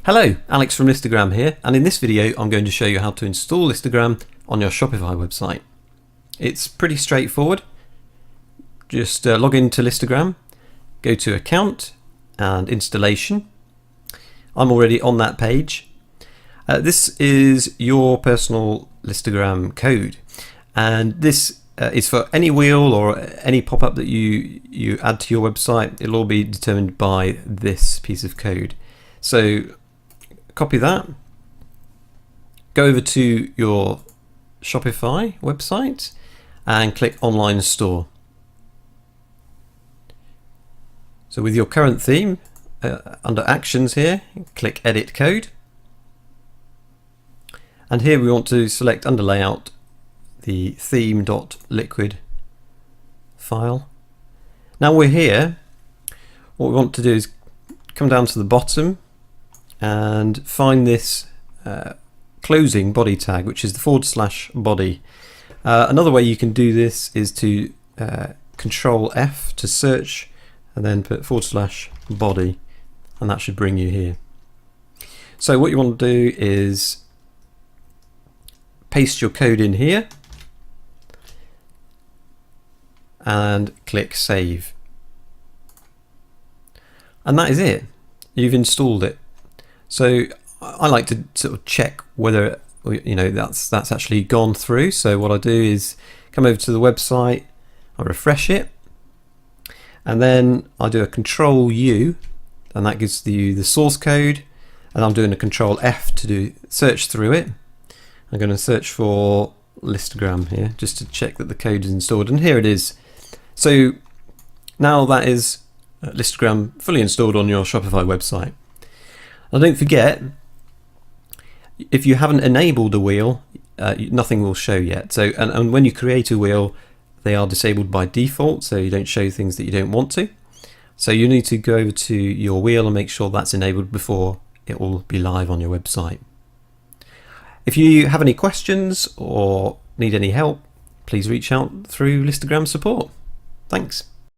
Hello, Alex from Listagram here, and in this video I'm going to show you how to install Listagram on your Shopify website. It's pretty straightforward. Just log into Listagram, go to Account and Installation. I'm already on that page. This is your personal Listagram code, and this is for any wheel or any pop-up that you add to your website. It'll all be determined by this piece of code. So copy that, go over to your Shopify website and click Online Store. So with your current theme, under Actions here, click Edit Code. And here we want to select under Layout the theme.liquid file. Now we're here, what we want to do is come down to the bottom and find this closing body tag, which is the /body. Another way you can do this is to Control F to search and then put /body, and that should bring you here. So what you want to do is paste your code in here and click Save. And that is it. You've installed it. So I like to sort of check whether that's actually gone through. So what I do is come over to the website, I refresh it, and then I do a Control U, and that gives you the source code, and I'm doing a Control F to do search through it. I'm going to search for Listagram here just to check that the code is installed, and here it is. So now that is Listagram fully installed on your Shopify website. Now don't forget, if you haven't enabled a wheel, nothing will show yet. So and when you create a wheel, they are disabled by default, so you don't show things that you don't want to. So you need to go over to your wheel and make sure that's enabled before it will be live on your website. If you have any questions or need any help, please reach out through Listagram support. Thanks.